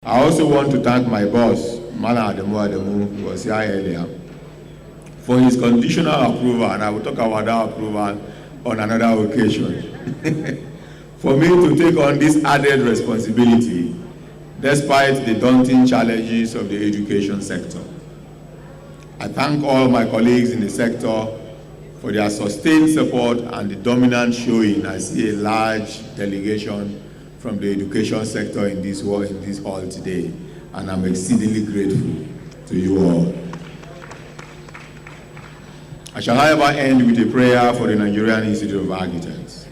I also want to thank my boss, Malam Ademu, who was here earlier, for his conditional approval, and I will talk about that approval on another occasion, for me to take on this added responsibility despite the daunting challenges of the education sector. I thank all my colleagues in the sector for their sustained support and the dominant showing. I see a large delegation from the education sector in this hall today, and I'm exceedingly grateful to you all. I shall, however, end with a prayer for the Nigerian Institute of Architects,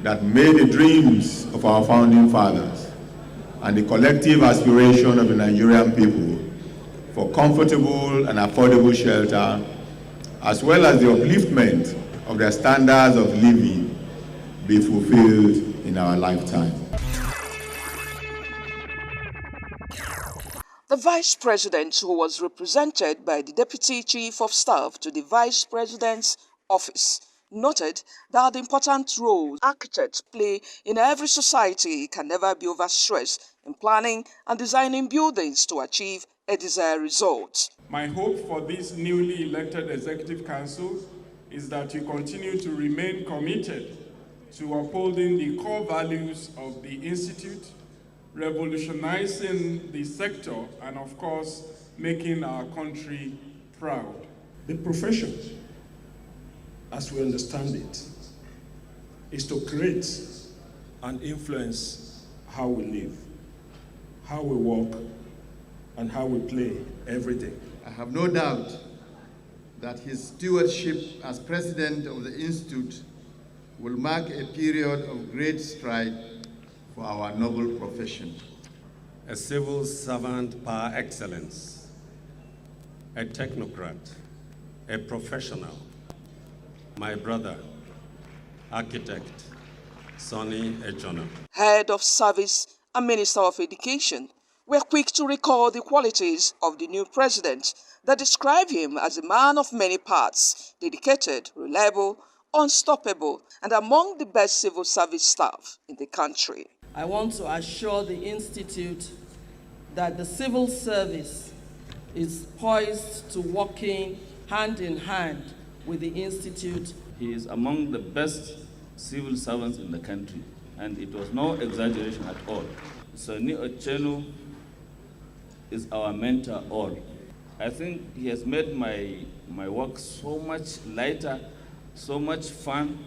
that may the dreams of our founding fathers and the collective aspiration of the Nigerian people for comfortable and affordable shelter, as well as the upliftment of their standards of living, be fulfilled in our lifetime. The Vice President, who was represented by the Deputy Chief of Staff to the Vice President's office, noted that the important role architects play in every society can never be overstressed in planning and designing buildings to achieve a desired result. My hope for this newly elected Executive Council is that you continue to remain committed to upholding the core values of the Institute, revolutionizing the sector, and of course, making our country proud. The profession, as we understand it, is to create and influence how we live, how we work, and how we play every day. I have no doubt that his stewardship as president of the Institute will mark a period of great stride for our noble profession. A civil servant par excellence, a technocrat, a professional, my brother, architect, Sonny Echona. Head of Service and Minister of Education were quick to recall the qualities of the new president that describe him as a man of many parts, dedicated, reliable, unstoppable, and among the best civil service staff in the country. I want to assure the Institute that the civil service is poised to working hand in hand with the Institute. He is among the best civil servants in the country, and it was no exaggeration at all. Sonny Echona is our mentor all. I think he has made my work so much lighter, so much fun.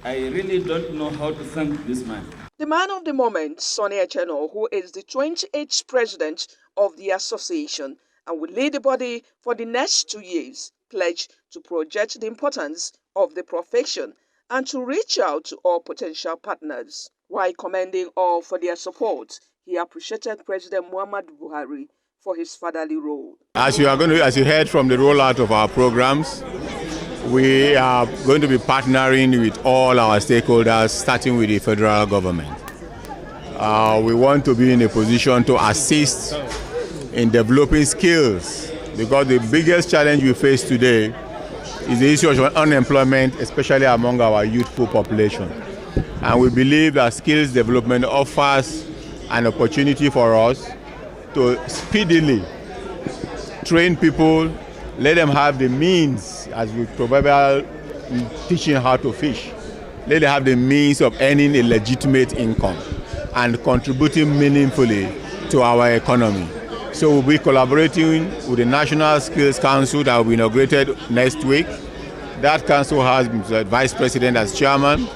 I really don't know how to thank this man. The man of the moment, Sonny Echona, who is the 28th president of the association and will lead the body for the next 2 years, pledged to project the importance of the profession and to reach out to all potential partners. While commending all for their support, he appreciated President Muhammadu Buhari for his fatherly role. As you heard from the rollout of our programs, we are going to be partnering with all our stakeholders, starting with the federal government. We want to be in a position to assist in developing skills, because the biggest challenge we face today is the issue of unemployment, especially among our youthful population. And we believe that skills development offers an opportunity for us to speedily train people, let them have the means, as we probably teaching how to fish, let them have the means of earning a legitimate income and contributing meaningfully to our economy. So we'll be collaborating with the National Skills Council that will be inaugurated next week. That council has the Vice President as chairman,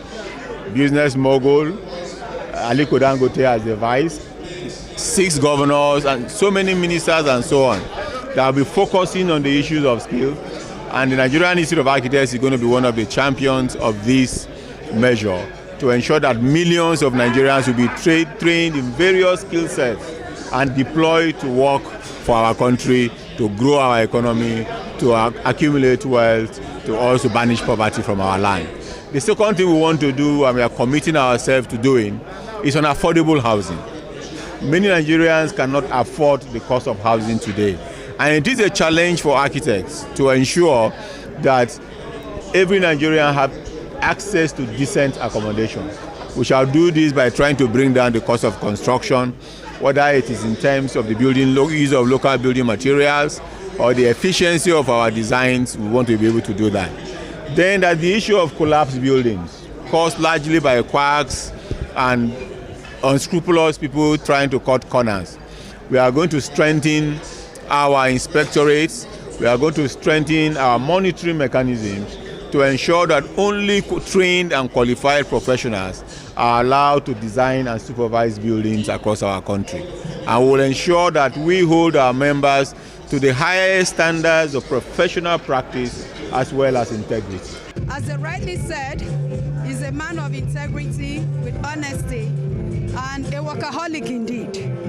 business mogul, Aliko Dangote as the vice, 6 governors and so many ministers and so on, that will be focusing on the issues of skills. And the Nigerian Institute of Architects is going to be one of the champions of this measure to ensure that millions of Nigerians will be trained in various skill sets and deployed to work for our country, to grow our economy, to accumulate wealth, to also banish poverty from our land. The second thing we want to do, and we are committing ourselves to doing, is on affordable housing. Many Nigerians cannot afford the cost of housing today. And it is a challenge for architects to ensure that every Nigerian have access to decent accommodation. We shall do this by trying to bring down the cost of construction, whether it is in terms of the use of local building materials or the efficiency of our designs. We want to be able to do that. Then there's the issue of collapsed buildings, caused largely by quacks and unscrupulous people trying to cut corners. We are going to strengthen our inspectorates. We are going to strengthen our monitoring mechanisms to ensure that only trained and qualified professionals are allowed to design and supervise buildings across our country. And we'll ensure that we hold our members to the highest standards of professional practice as well as integrity. As they rightly said, he's a man of integrity with honesty and a workaholic indeed.